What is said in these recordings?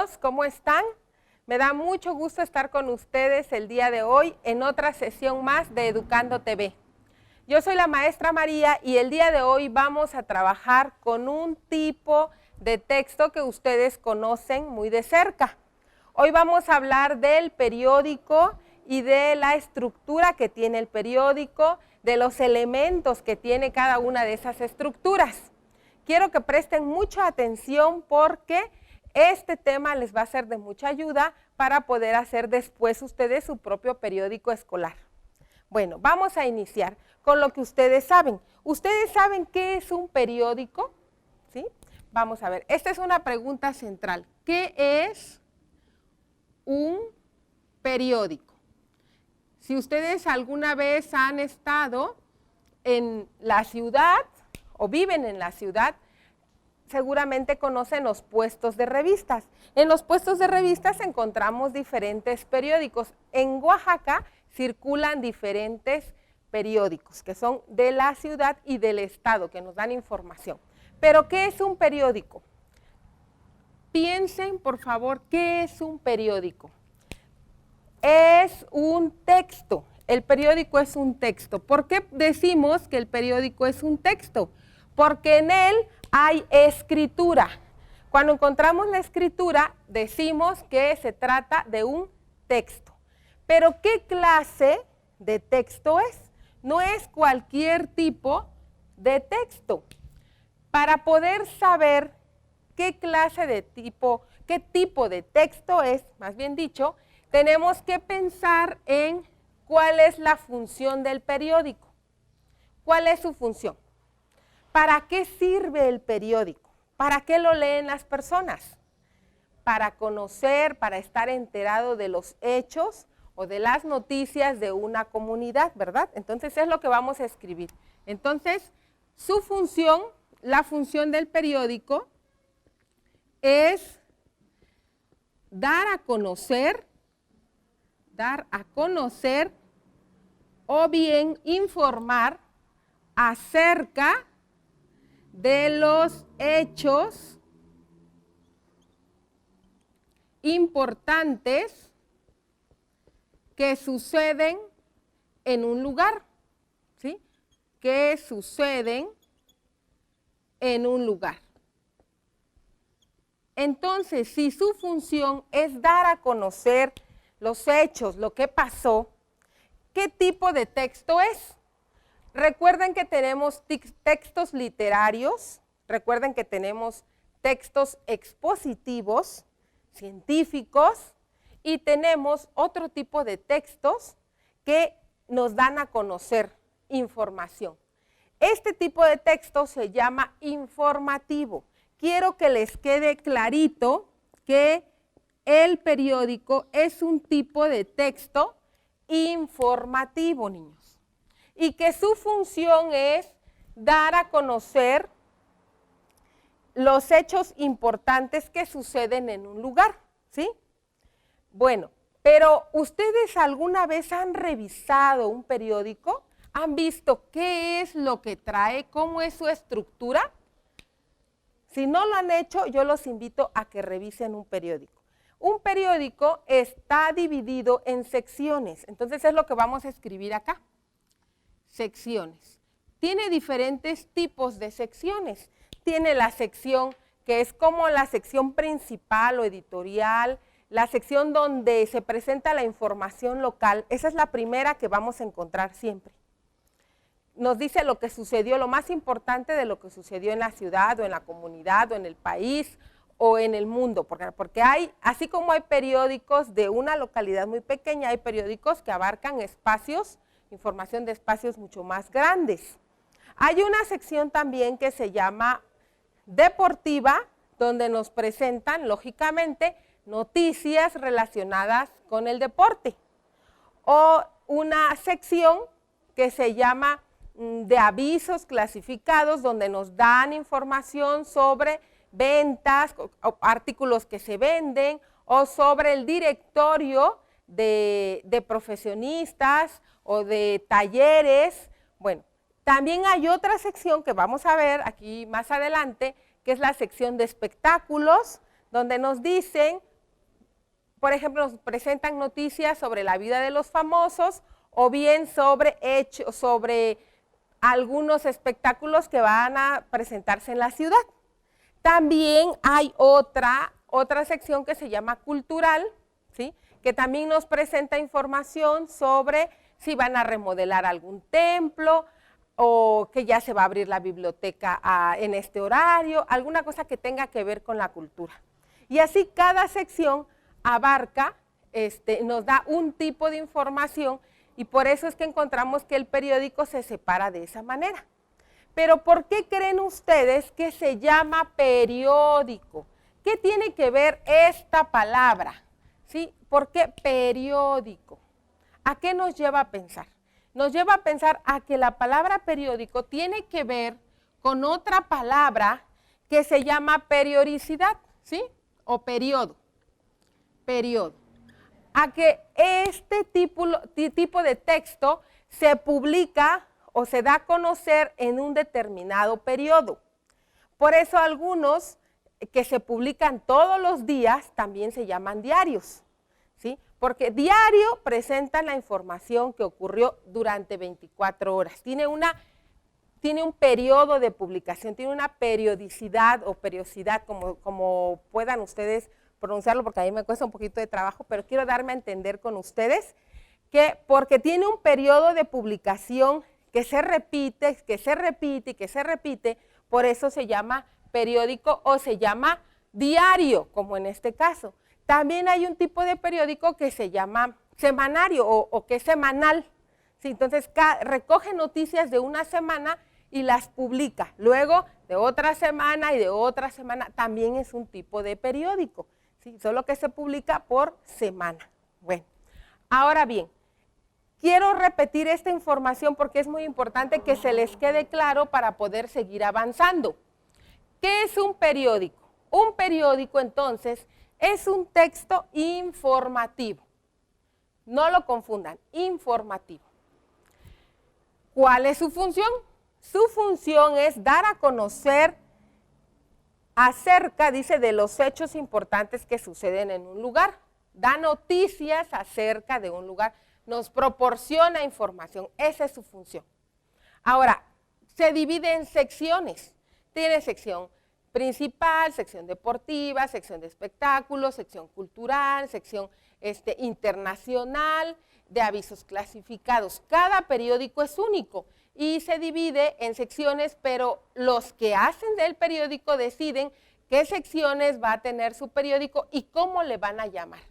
niños, ¿cómo están? Me da mucho gusto estar con ustedes el día de hoy en otra sesión más de Educando TV. Yo soy la maestra María y el día de hoy vamos a trabajar con un tipo de texto que ustedes conocen muy de cerca. Hoy vamos a hablar del periódico y de la estructura que tiene el periódico, de los elementos que tiene cada una de esas estructuras. Quiero que presten mucha atención porque este tema les va a ser de mucha ayuda para poder hacer después ustedes su propio periódico escolar. Bueno, vamos a iniciar con lo que ustedes saben. ¿Ustedes saben qué es un periódico? ¿Sí? Vamos a ver, esta es una pregunta central. ¿Qué es un periódico? Si ustedes alguna vez han estado en la ciudad o viven en la ciudad, seguramente conocen los puestos de revistas. En los puestos de revistas encontramos diferentes periódicos. En Oaxaca circulan diferentes periódicos que son de la ciudad y del estado, que nos dan información. Pero, ¿qué es un periódico? Piensen, por favor, ¿qué es un periódico? Es un texto. El periódico es un texto. ¿Por qué decimos que el periódico es un texto? Porque en él hay escritura. Cuando encontramos la escritura, decimos que se trata de un texto. Pero, ¿qué clase de texto es? No es cualquier tipo de texto. Para poder saber qué clase de tipo, qué tipo de texto es, más bien dicho, tenemos que pensar en cuál es la función del periódico. ¿Cuál es su función? ¿Para qué sirve el periódico? ¿Para qué lo leen las personas? Para conocer, para estar enterado de los hechos o de las noticias de una comunidad, ¿verdad? Entonces es lo que vamos a escribir. Entonces, su función, la función del periódico es dar a conocer o bien informar acerca de los hechos importantes que suceden en un lugar, ¿sí? Que suceden en un lugar. Entonces, si su función es dar a conocer los hechos, lo que pasó, ¿qué tipo de texto es? Recuerden que tenemos textos literarios, recuerden que tenemos textos expositivos, científicos, y tenemos otro tipo de textos que nos dan a conocer información. Este tipo de texto se llama informativo. Quiero que les quede clarito que el periódico es un tipo de texto informativo, niños, y que su función es dar a conocer los hechos importantes que suceden en un lugar, ¿sí? Bueno, pero ¿ustedes alguna vez han revisado un periódico? ¿Han visto qué es lo que trae? ¿Cómo es su estructura? Si no lo han hecho, yo los invito a que revisen un periódico. Un periódico está dividido en secciones, entonces es lo que vamos a escribir acá. Secciones. Tiene diferentes tipos de secciones. Tiene la sección que es como la sección principal o editorial, la sección donde se presenta la información local. Esa es la primera que vamos a encontrar siempre. Nos dice lo que sucedió, lo más importante de lo que sucedió en la ciudad o en la comunidad o en el país o en el mundo, porque hay, así como hay periódicos de una localidad muy pequeña, hay periódicos que abarcan espacios, información de espacios mucho más grandes. Hay una sección también que se llama deportiva, donde nos presentan, lógicamente, noticias relacionadas con el deporte. O una sección que se llama de avisos clasificados, donde nos dan información sobre ventas, artículos que se venden, o sobre el directorio de profesionistas o de talleres. Bueno, también hay otra sección que vamos a ver aquí más adelante, que es la sección de espectáculos, donde nos dicen por ejemplo, nos presentan noticias sobre la vida de los famosos o bien sobre algunos espectáculos que van a presentarse en la ciudad. También hay otra sección que se llama cultural, ¿sí?, que también nos presenta información sobre si van a remodelar algún templo o que ya se va a abrir la biblioteca en este horario, alguna cosa que tenga que ver con la cultura. Y así cada sección abarca, nos da un tipo de información y por eso es que encontramos que el periódico se separa de esa manera. Pero ¿por qué creen ustedes que se llama periódico? ¿Qué tiene que ver esta palabra? ¿Sí? ¿Por qué periódico? ¿A qué nos lleva a pensar? Nos lleva a pensar a que la palabra periódico tiene que ver con otra palabra que se llama periodicidad, ¿sí? O periodo. Periodo. A que este tipo de texto se publica o se da a conocer en un determinado periodo. Por eso algunos que se publican todos los días también se llaman diarios, ¿sí? Porque diario presentan la información que ocurrió durante 24 horas. Tiene un periodo de publicación, tiene una periodicidad o periodicidad, como puedan ustedes pronunciarlo, porque a mí me cuesta un poquito de trabajo, pero quiero darme a entender con ustedes que porque tiene un periodo de publicación que se repite, que se repite y que se repite, por eso se llama periódico o se llama diario, como en este caso. También hay un tipo de periódico que se llama semanario o que es semanal. Sí, entonces recoge noticias de una semana y las publica. Luego de otra semana y de otra semana, también es un tipo de periódico, ¿sí? Solo que se publica por semana. Bueno, ahora bien, quiero repetir esta información porque es muy importante que se les quede claro para poder seguir avanzando. ¿Qué es un periódico? Un periódico, entonces, es un texto informativo. No lo confundan, informativo. ¿Cuál es su función? Su función es dar a conocer acerca, dice, de los hechos importantes que suceden en un lugar. Da noticias acerca de un lugar, nos proporciona información, esa es su función. Ahora, se divide en secciones. Tiene sección principal, sección deportiva, sección de espectáculos, sección cultural, sección internacional, de avisos clasificados. Cada periódico es único y se divide en secciones, pero los que hacen del periódico deciden qué secciones va a tener su periódico y cómo le van a llamar.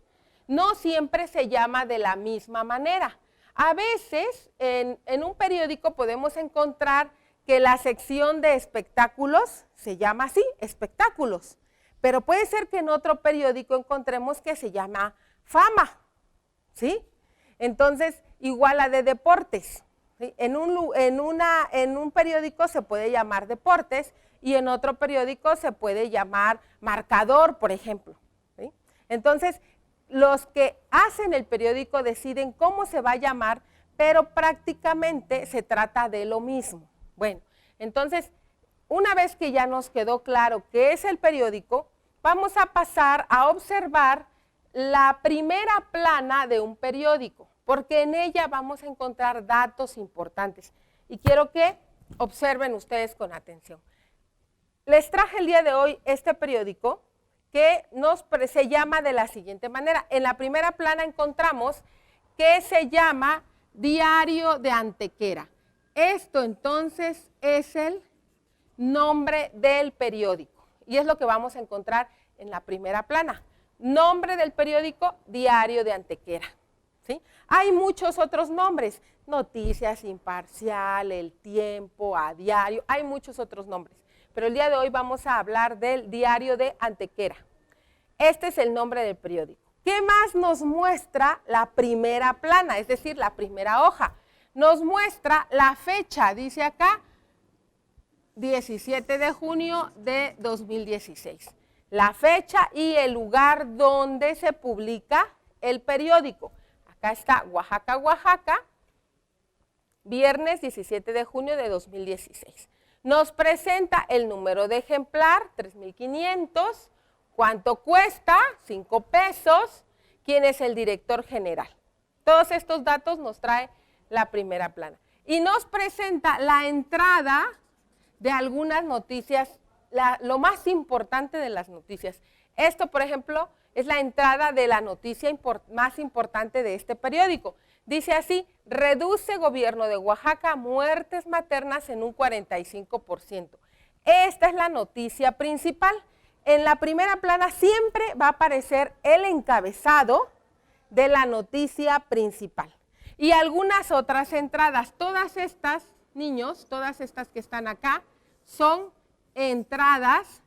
No siempre se llama de la misma manera. A veces en un periódico podemos encontrar que la sección de espectáculos se llama así, espectáculos, pero puede ser que en otro periódico encontremos que se llama fama, ¿sí? Entonces, igual la de deportes, ¿sí? En un periódico se puede llamar deportes y en otro periódico se puede llamar marcador, por ejemplo, ¿sí? Entonces, los que hacen el periódico deciden cómo se va a llamar, pero prácticamente se trata de lo mismo. Bueno, entonces, una vez que ya nos quedó claro qué es el periódico, vamos a pasar a observar la primera plana de un periódico, porque en ella vamos a encontrar datos importantes. Y quiero que observen ustedes con atención. Les traje el día de hoy este periódico que se llama de la siguiente manera. En la primera plana encontramos que se llama Diario de Antequera. Esto entonces es el nombre del periódico y es lo que vamos a encontrar en la primera plana. Nombre del periódico, Diario de Antequera, ¿sí? Hay muchos otros nombres, Noticias, Imparcial, El Tiempo, A Diario, hay muchos otros nombres, pero el día de hoy vamos a hablar del Diario de Antequera. Este es el nombre del periódico. ¿Qué más nos muestra la primera plana, es decir, la primera hoja? Nos muestra la fecha, dice acá, 17 de junio de 2016. La fecha y el lugar donde se publica el periódico. Acá está Oaxaca, Oaxaca, viernes 17 de junio de 2016. Nos presenta el número de ejemplar, 3,500, cuánto cuesta, 5 pesos, quién es el director general. Todos estos datos nos trae la primera plana. Y nos presenta la entrada de algunas noticias, lo más importante de las noticias. Esto, por ejemplo, es la entrada de la noticia más importante de este periódico. Dice así: reduce gobierno de Oaxaca muertes maternas en un 45%. Esta es la noticia principal. En la primera plana siempre va a aparecer el encabezado de la noticia principal. Y algunas otras entradas. Todas estas, niños, todas estas que están acá, son entradas,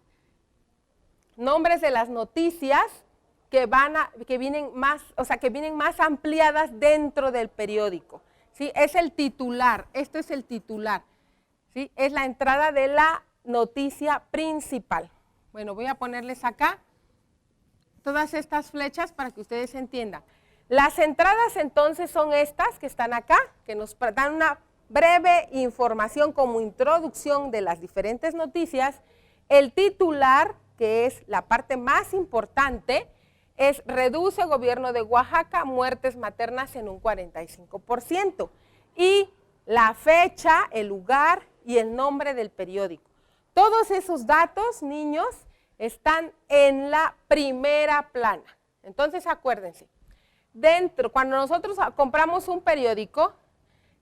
nombres de las noticias que vienen más ampliadas dentro del periódico. ¿Sí? Es el titular, esto es el titular. ¿Sí? Es la entrada de la noticia principal. Bueno, voy a ponerles acá todas estas flechas para que ustedes entiendan. Las entradas entonces son estas que están acá, que nos dan una breve información como introducción de las diferentes noticias. El titular, que es la parte más importante, es reduce gobierno de Oaxaca muertes maternas en un 45%. Y la fecha, el lugar y el nombre del periódico. Todos esos datos, niños, están en la primera plana. Entonces, acuérdense, cuando nosotros compramos un periódico,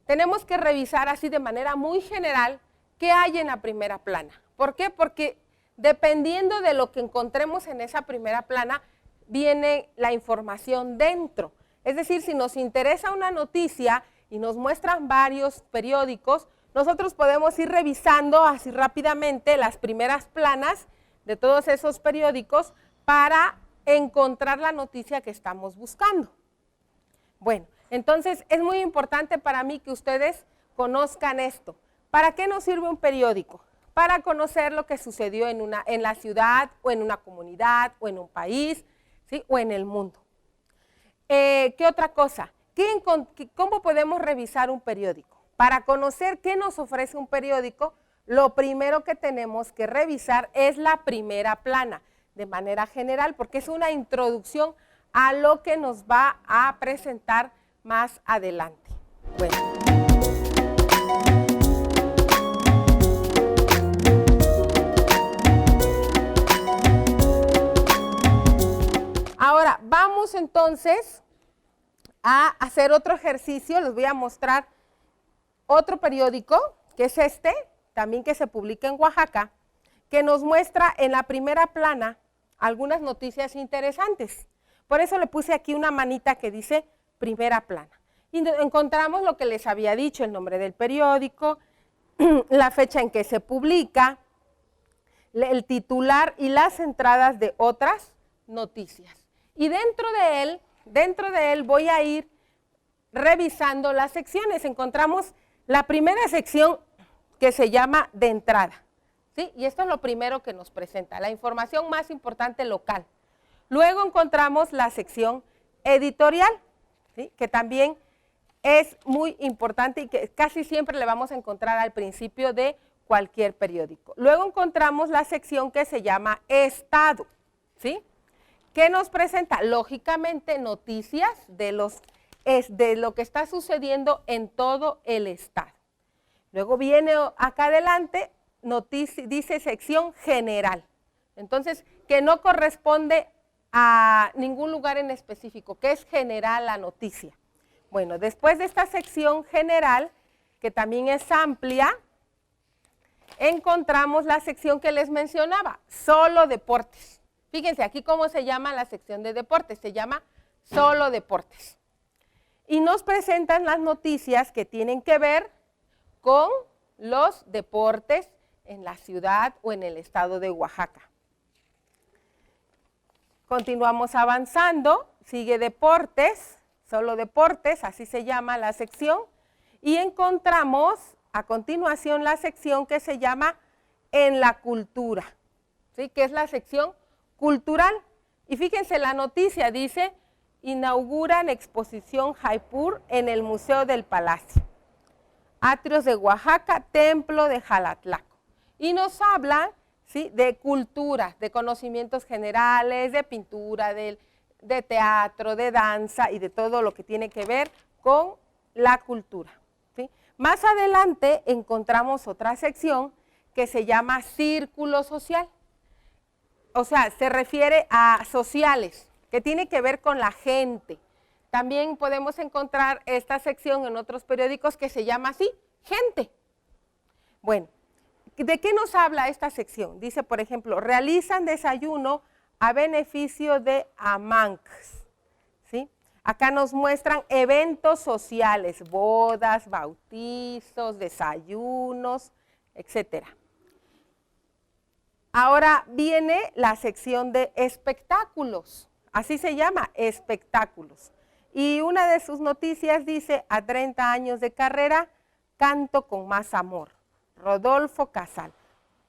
tenemos que revisar así de manera muy general qué hay en la primera plana. ¿Por qué? Porque dependiendo de lo que encontremos en esa primera plana, viene la información dentro. Es decir, si nos interesa una noticia y nos muestran varios periódicos, nosotros podemos ir revisando así rápidamente las primeras planas de todos esos periódicos para encontrar la noticia que estamos buscando. Bueno, entonces es muy importante para mí que ustedes conozcan esto. ¿Para qué nos sirve un periódico? Para conocer lo que sucedió en la ciudad o en una comunidad o en un país, ¿sí? O en el mundo. ¿Qué otra cosa? ¿Cómo podemos revisar un periódico? Para conocer qué nos ofrece un periódico, lo primero que tenemos que revisar es la primera plana, de manera general, porque es una introducción a lo que nos va a presentar más adelante. Bueno. Ahora, vamos entonces a hacer otro ejercicio. Les voy a mostrar otro periódico, que es este, también que se publica en Oaxaca, que nos muestra en la primera plana algunas noticias interesantes. Por eso le puse aquí una manita que dice primera plana. Y encontramos lo que les había dicho, el nombre del periódico, la fecha en que se publica, el titular y las entradas de otras noticias. Y dentro de él voy a ir revisando las secciones. Encontramos la primera sección que se llama de entrada, ¿sí? Y esto es lo primero que nos presenta, la información más importante local. Luego encontramos la sección editorial, ¿sí? Que también es muy importante y que casi siempre le vamos a encontrar al principio de cualquier periódico. Luego encontramos la sección que se llama Estado, ¿sí? Que nos presenta, lógicamente, noticias de lo que está sucediendo en todo el estado. Luego viene acá adelante, dice sección general. Entonces, que no corresponde a ningún lugar en específico, que es general la noticia. Bueno, después de esta sección general, que también es amplia, encontramos la sección que les mencionaba, solo deportes. Fíjense aquí cómo se llama la sección de deportes, se llama solo deportes. Y nos presentan las noticias que tienen que ver con los deportes en la ciudad o en el estado de Oaxaca. Continuamos avanzando, sigue deportes, solo deportes, así se llama la sección, y encontramos a continuación la sección que se llama en la cultura, ¿sí? Que es la sección cultural. Y fíjense, la noticia dice, inauguran exposición Jaipur en el Museo del Palacio. Atrios de Oaxaca, templo de Jalatlaco. Y nos hablan, ¿sí? De cultura, de conocimientos generales, de pintura, de de teatro, de danza y de todo lo que tiene que ver con la cultura, ¿sí? Más adelante encontramos otra sección que se llama círculo social. O sea, se refiere a sociales, que tiene que ver con la gente. También podemos encontrar esta sección en otros periódicos que se llama así, gente. Bueno, ¿de qué nos habla esta sección? Dice, por ejemplo, realizan desayuno a beneficio de AMANCS, ¿sí? Acá nos muestran eventos sociales, bodas, bautizos, desayunos, etcétera. Ahora viene la sección de espectáculos, así se llama, espectáculos. Y una de sus noticias dice, a 30 años de carrera, canto con más amor, Rodolfo Casal.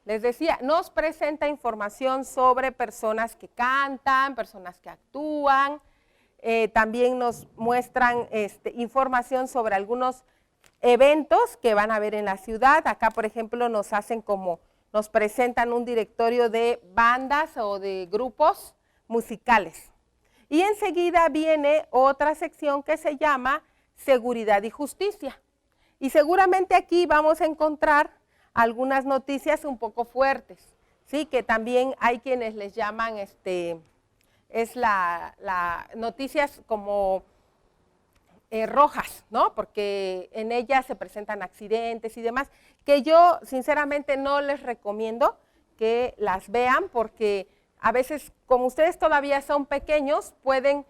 Les decía, nos presenta información sobre personas que cantan, personas que actúan, también nos muestran información sobre algunos eventos que van a haber en la ciudad. Acá, por ejemplo, nos presentan un directorio de bandas o de grupos musicales. Y enseguida viene otra sección que se llama Seguridad y Justicia. Y seguramente aquí vamos a encontrar algunas noticias un poco fuertes, ¿sí? Que también hay quienes les llaman, noticias como rojas, ¿no? Porque en ellas se presentan accidentes y demás, que yo sinceramente no les recomiendo que las vean porque a veces, como ustedes todavía son pequeños, pueden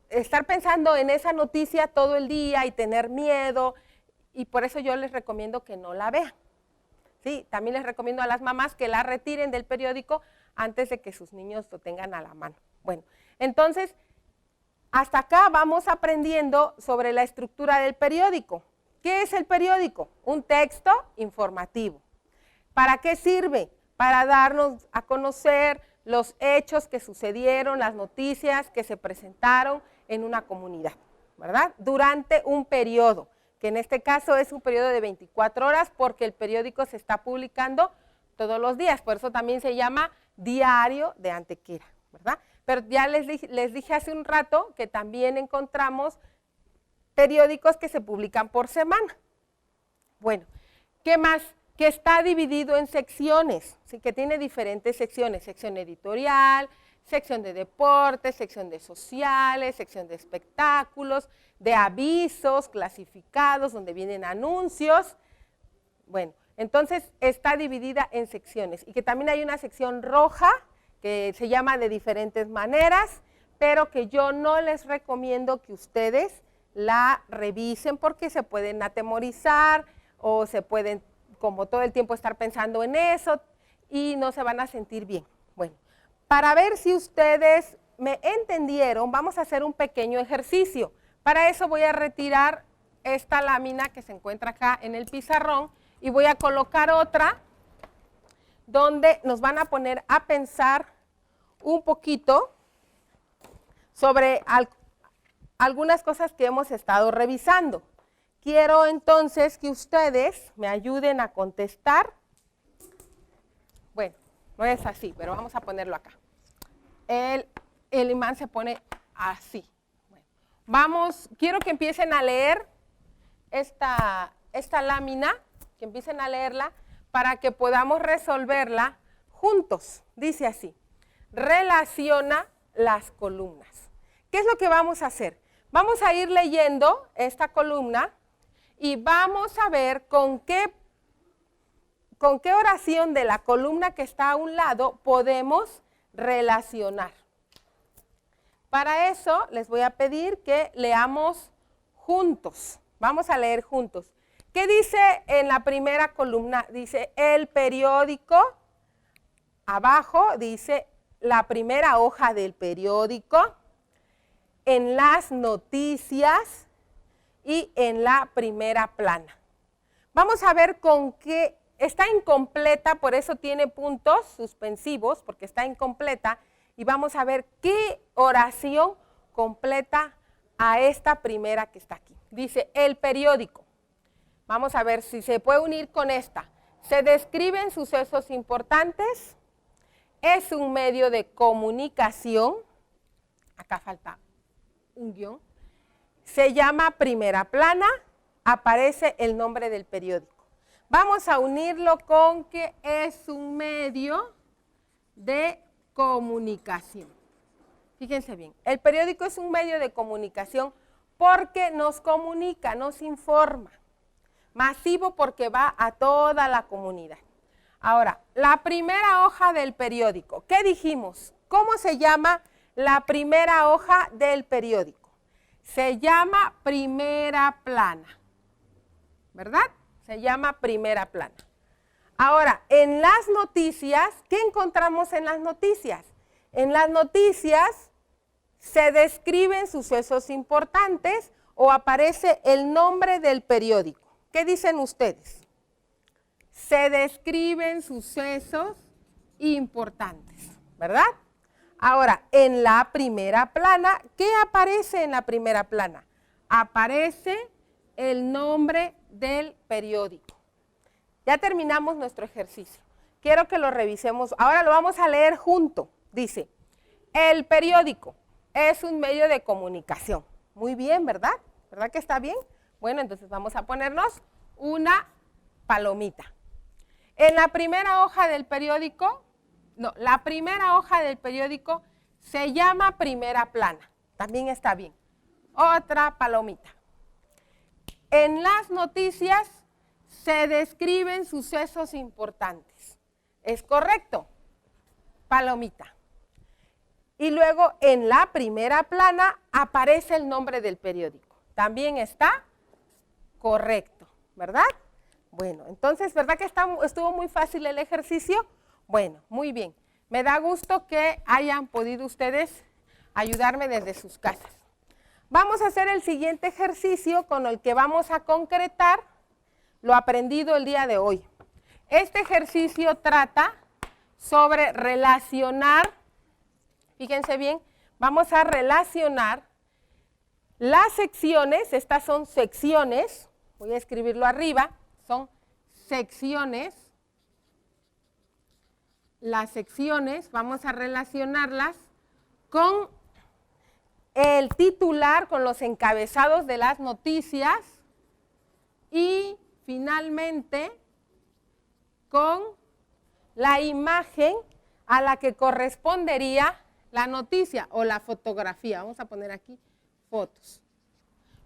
estar pensando en esa noticia todo el día y tener miedo, y por eso yo les recomiendo que no la vean. Sí, también les recomiendo a las mamás que la retiren del periódico antes de que sus niños lo tengan a la mano. Bueno, entonces, hasta acá vamos aprendiendo sobre la estructura del periódico. ¿Qué es el periódico? Un texto informativo. ¿Para qué sirve? Para darnos a conocer los hechos que sucedieron, las noticias que se presentaron en una comunidad, ¿verdad? Durante un periodo, que en este caso es un periodo de 24 horas porque el periódico se está publicando todos los días, por eso también se llama Diario de Antequera, ¿verdad? Pero ya les dije hace un rato que también encontramos periódicos que se publican por semana. Bueno, ¿qué más? Que está dividido en secciones, ¿sí? Que tiene diferentes secciones, sección editorial, sección de deportes, sección de sociales, sección de espectáculos, de avisos clasificados, donde vienen anuncios. Bueno, entonces está dividida en secciones y que también hay una sección roja que se llama de diferentes maneras, pero que yo no les recomiendo que ustedes la revisen porque se pueden atemorizar o se pueden, como todo el tiempo, estar pensando en eso y no se van a sentir bien. Bueno, para ver si ustedes me entendieron, vamos a hacer un pequeño ejercicio. Para eso voy a retirar esta lámina que se encuentra acá en el pizarrón y voy a colocar otra donde nos van a poner a pensar un poquito sobre algunas cosas que hemos estado revisando. Quiero entonces que ustedes me ayuden a contestar. Bueno, no es así, pero vamos a ponerlo acá. El imán se pone así. Bueno, quiero que empiecen a leer esta lámina, que empiecen a leerla para que podamos resolverla juntos. Dice así, relaciona las columnas. ¿Qué es lo que vamos a hacer? Vamos a ir leyendo esta columna y vamos a ver con qué oración de la columna que está a un lado podemos relacionar. Para eso les voy a pedir que leamos juntos. Vamos a leer juntos. ¿Qué dice en la primera columna? Dice el periódico. Abajo dice la primera hoja del periódico, en las noticias y en la primera plana. Vamos a ver con qué está incompleta, por eso tiene puntos suspensivos, porque está incompleta, y vamos a ver qué oración completa a esta primera que está aquí. Dice el periódico. Vamos a ver si se puede unir con esta. Se describen sucesos importantes, es un medio de comunicación, acá falta un guión, se llama primera plana, aparece el nombre del periódico. Vamos a unirlo con que es un medio de comunicación. Fíjense bien, el periódico es un medio de comunicación porque nos comunica, nos informa. Masivo porque va a toda la comunidad. Ahora, la primera hoja del periódico, ¿qué dijimos? ¿Cómo se llama la primera hoja del periódico? Se llama primera plana, ¿verdad? Se llama primera plana. Ahora, en las noticias, ¿qué encontramos en las noticias? En las noticias se describen sucesos importantes o aparece el nombre del periódico. ¿Qué dicen ustedes? Se describen sucesos importantes, ¿verdad? Ahora, en la primera plana, ¿qué aparece en la primera plana? Aparece el nombre del periódico. Ya terminamos nuestro ejercicio. Quiero que lo revisemos. Ahora lo vamos a leer junto. Dice, el periódico es un medio de comunicación. Muy bien, ¿verdad? ¿Verdad que está bien? Bueno, entonces vamos a ponernos una palomita. En la primera hoja del periódico, no, la primera hoja del periódico se llama primera plana. También está bien. Otra palomita. En las noticias se describen sucesos importantes. ¿Es correcto? Palomita. Y luego en la primera plana aparece el nombre del periódico. También está correcto, ¿verdad? Bueno, entonces, ¿verdad que estuvo muy fácil el ejercicio? Bueno, muy bien. Me da gusto que hayan podido ustedes ayudarme desde sus casas. Vamos a hacer el siguiente ejercicio con el que vamos a concretar lo aprendido el día de hoy. Este ejercicio trata sobre relacionar, fíjense bien, vamos a relacionar las secciones, estas son secciones, voy a escribirlo arriba, son secciones, las secciones, vamos a relacionarlas con el titular, con los encabezados de las noticias y finalmente con la imagen a la que correspondería la noticia o la fotografía. Vamos a poner aquí fotos.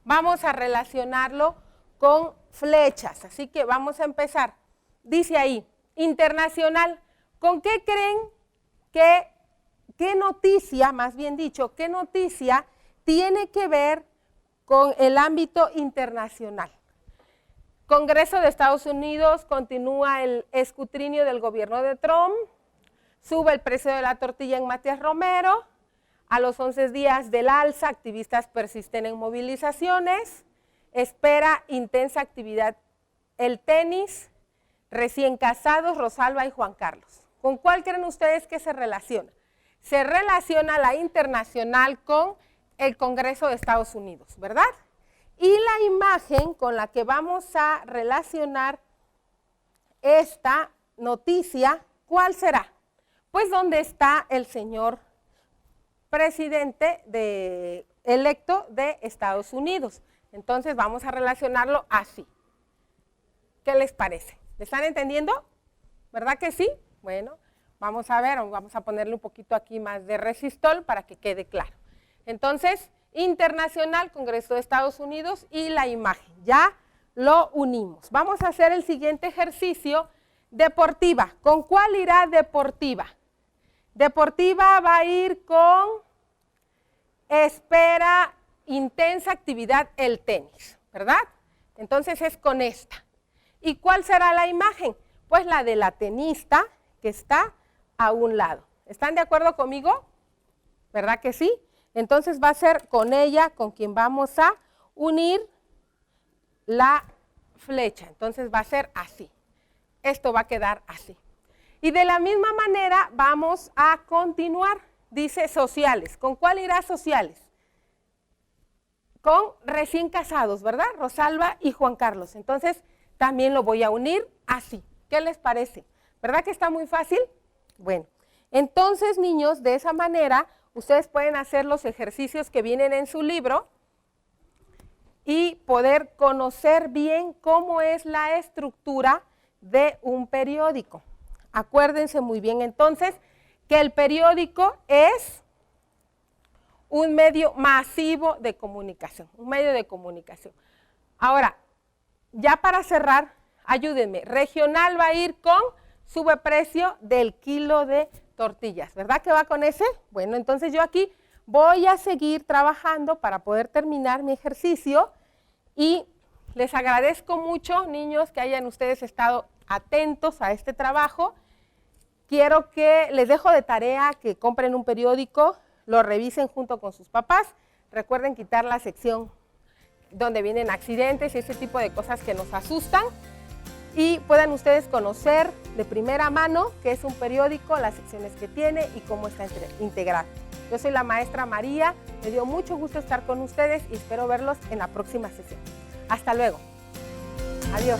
Vamos a relacionarlo con flechas, así que vamos a empezar. Dice ahí, internacional. ¿Con qué creen que, qué noticia, más bien dicho, qué noticia tiene que ver con el ámbito internacional? Congreso de Estados Unidos, continúa el escrutinio del gobierno de Trump, sube el precio de la tortilla en Matías Romero, a los 11 días del alza, activistas persisten en movilizaciones, espera intensa actividad el tenis, recién casados Rosalba y Juan Carlos. ¿Con cuál creen ustedes que se relaciona? Se relaciona la internacional con el Congreso de Estados Unidos, ¿verdad? Y la imagen con la que vamos a relacionar esta noticia, ¿cuál será? Pues donde está el señor presidente electo de Estados Unidos. Entonces vamos a relacionarlo así. ¿Qué les parece? ¿Le están entendiendo? ¿Verdad que sí? Bueno, vamos a ver, vamos a ponerle un poquito aquí más de resistol para que quede claro. Entonces, internacional, Congreso de Estados Unidos y la imagen. Ya lo unimos. Vamos a hacer el siguiente ejercicio. Deportiva. ¿Con cuál irá deportiva? Deportiva va a ir con espera intensa actividad el tenis, ¿verdad? Entonces es con esta. ¿Y cuál será la imagen? Pues la de la tenista que está a un lado. ¿Están de acuerdo conmigo? ¿Verdad que sí? Entonces va a ser con ella con quien vamos a unir la flecha. Entonces va a ser así. Esto va a quedar así. Y de la misma manera vamos a continuar. Dice sociales. ¿Con cuál irá sociales? Con recién casados, ¿verdad? Rosalba y Juan Carlos. Entonces también lo voy a unir así. ¿Qué les parece? ¿Verdad que está muy fácil? Bueno, entonces niños, de esa manera ustedes pueden hacer los ejercicios que vienen en su libro y poder conocer bien cómo es la estructura de un periódico. Acuérdense muy bien entonces que el periódico es un medio masivo de comunicación, un medio de comunicación. Ahora, ya para cerrar, ayúdenme, regional va a ir con sobreprecio del kilo de tortillas, ¿verdad que va con ese? Bueno, entonces yo aquí voy a seguir trabajando para poder terminar mi ejercicio y les agradezco mucho, niños, que hayan ustedes estado atentos a este trabajo. Quiero que les dejo de tarea que compren un periódico, lo revisen junto con sus papás. Recuerden quitar la sección donde vienen accidentes y ese tipo de cosas que nos asustan. Y puedan ustedes conocer de primera mano qué es un periódico, las secciones que tiene y cómo está integrado. Yo soy la maestra María, me dio mucho gusto estar con ustedes y espero verlos en la próxima sesión. Hasta luego. Adiós.